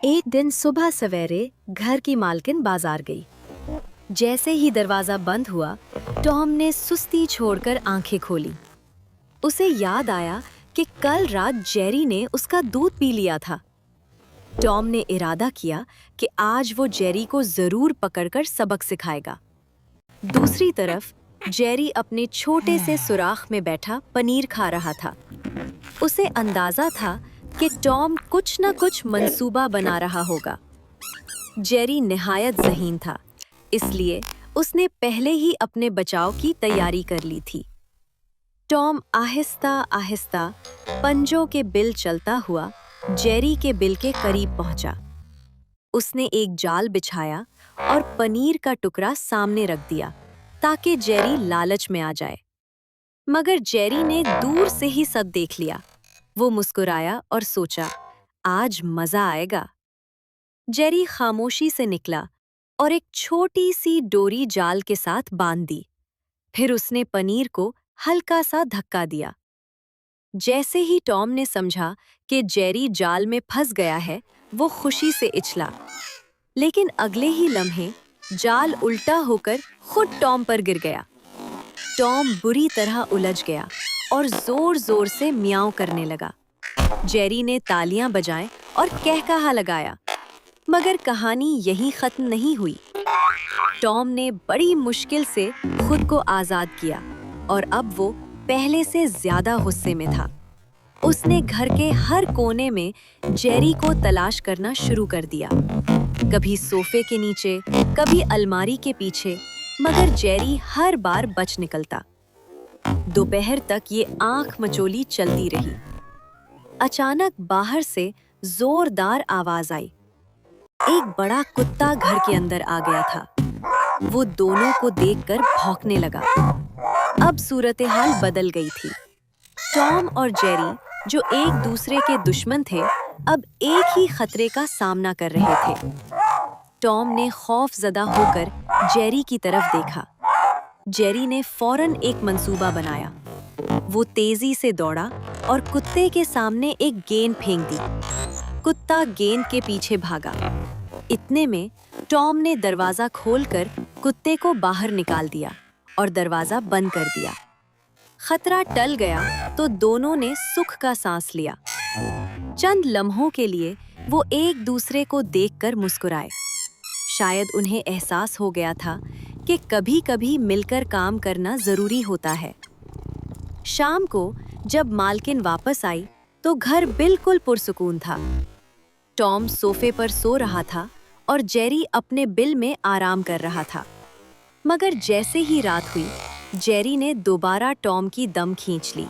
एक दिन सुबह सवेरे घर की मालकिन बाजार गई। जैसे ही दरवाजा बंद हुआ, टॉम ने सुस्ती छोड़कर आंखें खोली। उसे याद आया कि कल रात जेरी ने उसका दूध पी लिया था। टॉम ने इरादा किया कि आज वो जेरी को जरूर पकड़कर सबक सिखाएगा। दूसरी तरफ जेरी अपने छोटे से सुराख में बैठा पनीर खा रहा था। उसे अंदाजा था कि टॉम कुछ न कुछ मंसूबा बना रहा होगा। जेरी निहायत ज़हीन था, इसलिए उसने पहले ही अपने बचाव की तैयारी कर ली थी। टॉम आहिस्ता आहिस्ता पंजों के बिल चलता हुआ जेरी के बिल के करीब पहुंचा। उसने एक जाल बिछाया और पनीर का टुकड़ा सामने रख दिया ताकि जेरी लालच में आ जाए। मगर जेरी ने दूर से ही सब देख लिया। वो मुस्कुराया और सोचा, आज मजा आएगा। जेरी खामोशी से निकला और एक छोटी सी डोरी जाल के साथ बांध दी। फिर उसने पनीर को हल्का सा धक्का दिया। जैसे ही टॉम ने समझा कि जेरी जाल में फंस गया है, वो खुशी से इछला। लेकिन अगले ही लम्हे जाल उल्टा होकर खुद टॉम पर गिर गया। टॉम बुरी तरह उलझ गया और जोर-जोर से म्याऊं करने लगा। जेरी ने तालियां बजाएं और कहकहा लगाया, मगर कहानी यहीं खत्म नहीं हुई। टॉम ने बड़ी मुश्किल से खुद को आजाद किया और अब वो पहले से ज्यादा गुस्से में था। उसने घर के हर कोने में जेरी को तलाश करना शुरू कर दिया, कभी सोफे के नीचे, कभी अलमारी के पीछे, मगर जेरी हर बार बच निकलता। दोपहर तक ये आंख मचोली चलती रही। अचानक बाहर से जोरदार आवाज आई। एक बड़ा कुत्ता घर के अंदर आ गया था। वो दोनों को देखकर भौंकने लगा। अब सूरत-ए-हाल बदल गई थी। टॉम और जेरी, जो एक दूसरे के दुश्मन थे, अब एक ही खतरे का सामना कर रहे थे। टॉम ने खौफजदा होकर जेरी की तरफ देखा। जेरी ने फौरन एक मंसूबा बनाया। वो तेजी से दौड़ा और कुत्ते के सामने एक गेंद फेंक दी। कुत्ता गेंद के पीछे भागा। इतने में टॉम ने दरवाजा खोलकर कुत्ते को बाहर निकाल दिया और दरवाजा बंद कर दिया। खतरा टल गया तो दोनों ने सुख का सांस लिया। चंद लम्हों के लिए वो एक दूसरे को देखकर मुस्कुराए। शायद उन्हें एहसास हो गया था कि कभी-कभी मिलकर काम करना जरूरी होता है। शाम को जब मालकिन वापस आई तो घर बिल्कुल पुरसुकून था। टॉम सोफे पर सो रहा था और जेरी अपने बिल में आराम कर रहा था। मगर जैसे ही रात हुई, जेरी ने दोबारा टॉम की दम खींच ली।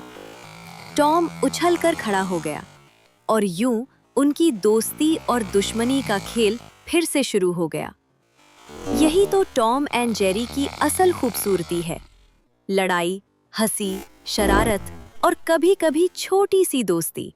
टॉम उछलकर खड़ा हो गया और यूं उनकी दोस्ती और दुश्मनी का खेल फिर से शुरू हो गया। यही तो टॉम एंड जेरी की असल खूबसूरती है। लड़ाई, हंसी, शरारत और कभी-कभी छोटी सी दोस्ती।